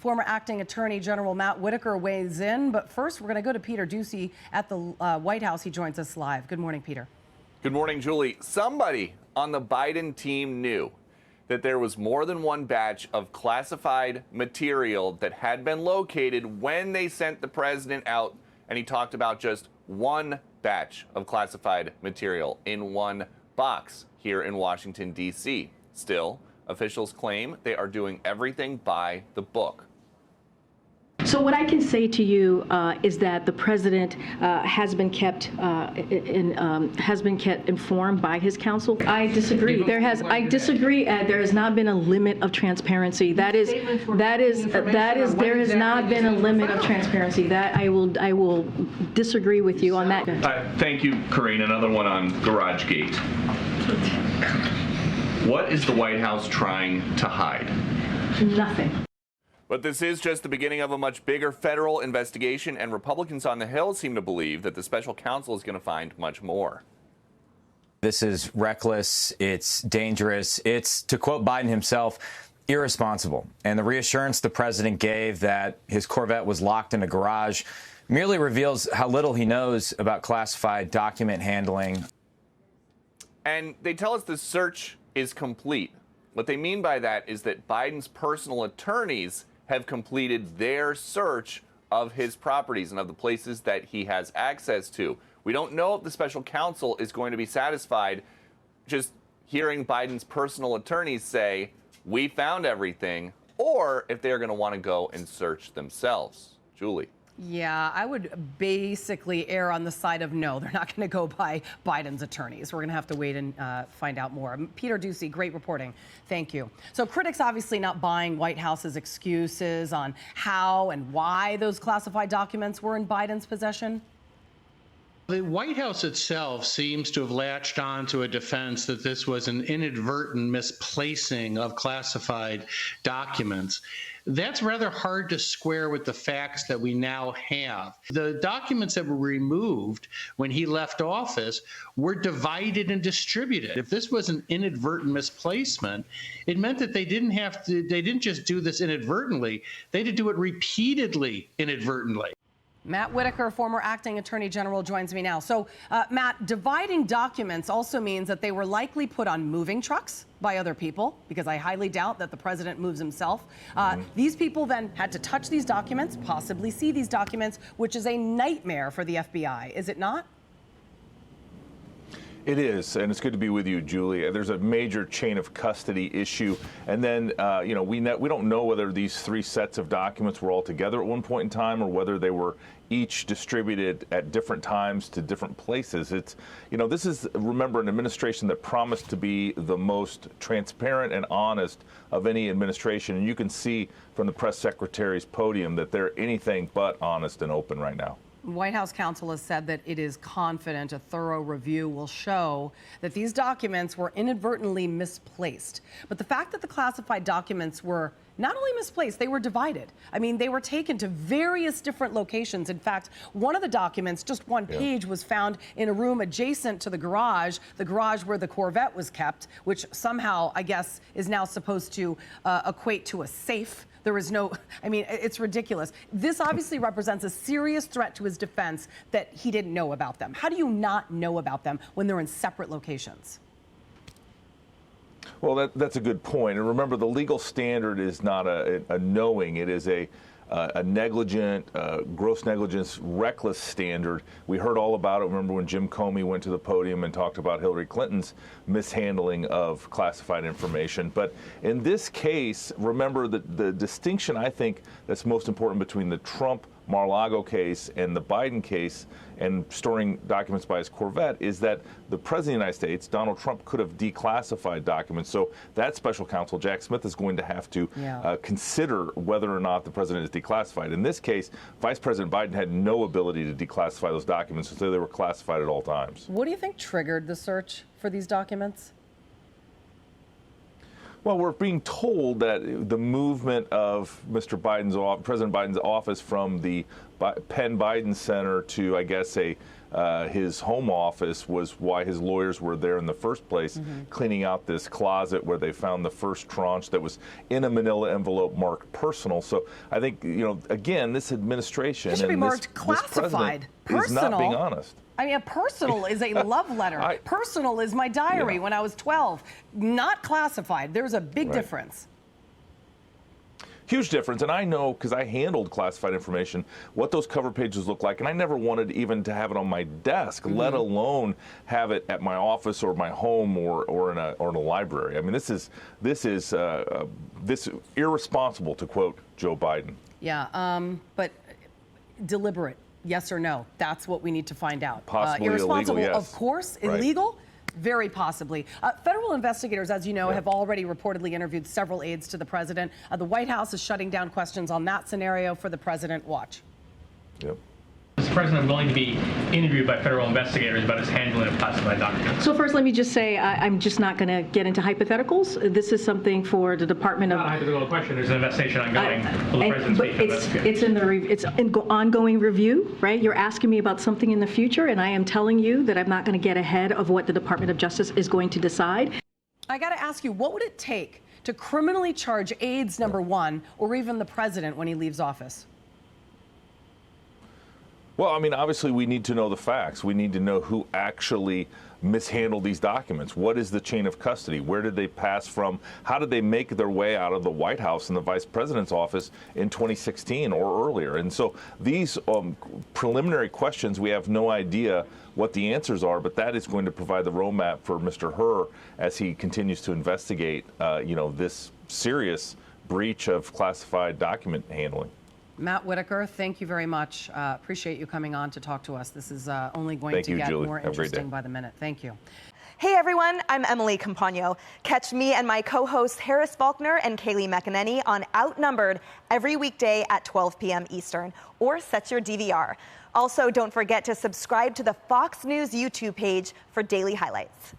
Former acting Attorney General Matt Whitaker weighs in. But first, we're going to go to Peter Doocy at the White House. He joins us live. Good morning, Peter. Good morning, Julie. Somebody on the Biden team knew that there was more than one batch of classified material that had been located when they sent the president out, and he talked about just one batch of classified material in one box here in Washington, D.C. Still, officials claim they are doing everything by the book. So what I can say to you is that the president has been kept informed by his counsel. I disagree. There has not been a limit of transparency. There has not been a limit of transparency. That I will disagree with you on that. Thank you, Corinne. Another one on GarageGate. What is the White House trying to hide? Nothing. But this is just the beginning of a much bigger federal investigation, and Republicans on the Hill seem to believe that the special counsel is going to find much more. This is reckless. It's dangerous. It's, to quote Biden himself, irresponsible. And the reassurance the president gave that his Corvette was locked in a garage merely reveals how little he knows about classified document handling. And they tell us the search is complete. What they mean by that is that Biden's personal attorneys have completed their search of his properties and of the places that he has access to. We don't know if the special counsel is going to be satisfied just hearing Biden's personal attorneys say, we found everything, or if they're going to want to go and search themselves. Julie. Yeah, I would basically err on the side of no. They're not going to go by Biden's attorneys. We're going to have to wait and find out more. Peter Doocy, great reporting. Thank you. So critics obviously not buying White House's excuses on how and why those classified documents were in Biden's possession. The White House itself seems to have latched on to a defense that this was an inadvertent misplacing of classified documents. That's rather hard to square with the facts that we now have. The documents that were removed when he left office were divided and distributed. If this was an inadvertent misplacement, it meant that they didn't just do this inadvertently, they had to do it repeatedly inadvertently. Matt Whitaker, former acting attorney general, joins me now. So, Matt, dividing documents also means that they were likely put on moving trucks by other people, because I highly doubt that the president moves himself. These people then had to touch these documents, possibly see these documents, which is a nightmare for the FBI, is it not? It is, and it's good to be with you, Julie. There's a major chain of custody issue, and then we don't know whether these three sets of documents were all together at one point in time or whether they were each distributed at different times to different places. It's, this is, remember, an administration that promised to be the most transparent and honest of any administration, and you can see from the press secretary's podium that they're anything but honest and open right now. White House counsel has said that it is confident a thorough review will show that these documents were inadvertently misplaced. But the fact that the classified documents were not only misplaced, they were divided. I mean, they were taken to various different locations. In fact, one of the documents, just one page, was found in a room adjacent to the garage where the Corvette was kept, which somehow, I guess, is now supposed to equate to a safe. There is no, I mean, it's ridiculous. This obviously represents a serious threat to his defense that he didn't know about them. How do you not know about them when they're in separate locations? Well, that's a good point. And remember, the legal standard is not a knowing. It is a negligent, gross negligence, reckless standard. We heard all about it. Remember when Jim Comey went to the podium and talked about Hillary Clinton's mishandling of classified information. But in this case, remember that the distinction, I think, that's most important between the Trump Mar-a-Lago case and the Biden case and storing documents by his Corvette is that the President of the United States, Donald Trump, could have declassified documents. So that special counsel, Jack Smith, is going to have to consider whether or not the president is declassified. In this case, Vice President Biden had no ability to declassify those documents, so they were classified at all times. What do you think triggered the search for these documents? Well, we're being told that the movement of President Biden's office from the Penn Biden Center to, I guess, a his home office was why his lawyers were there in the first place, cleaning out this closet where they found the first tranche that was in a manila envelope marked personal. So I think, again, this administration It should be and marked classified. is not being honest. I mean, a personal is a love letter. Personal is my diary when I was 12. Not classified. There's a big difference. Huge difference. And I know, because I handled classified information, what those cover pages look like. And I never wanted even to have it on my desk, let alone have it at my office or my home or in a library. I mean, this is irresponsible, to quote Joe Biden. Yeah, but deliberate. Yes or no? That's what we need to find out. Possibly irresponsible, illegal, of yes. course. Right. Illegal? Very possibly. Federal investigators, as you know, have already reportedly interviewed several aides to the president. The White House is shutting down questions on that scenario for the president. Watch. Yep. Is the president willing to be interviewed by federal investigators about his handling of classified documents? So first, let me just say I'm just not going to get into hypotheticals. This is something for the Department of. Not a hypothetical question. There's an investigation ongoing. Will the president speak to that? It's in ongoing review, right? You're asking me about something in the future, and I am telling you that I'm not going to get ahead of what the Department of Justice is going to decide. I got to ask you, what would it take to criminally charge aides number one, or even the president when he leaves office? Well, I mean, obviously, we need to know the facts. We need to know who actually mishandled these documents. What is the chain of custody? Where did they pass from? How did they make their way out of the White House and the vice president's office in 2016 or earlier? And so these preliminary questions, we have no idea what the answers are, but that is going to provide the roadmap for Mr. Hur as he continues to investigate, this serious breach of classified document handling. Matt Whitaker, thank you very much. Appreciate you coming on to talk to us. This is only going to get more interesting by the minute. Thank you. Hey everyone, I'm Emily Campagno. Catch me and my co-hosts Harris Faulkner and Kaylee McEnany on Outnumbered every weekday at 12 p.m. Eastern, or set your DVR. Also, don't forget to subscribe to the Fox News YouTube page for daily highlights.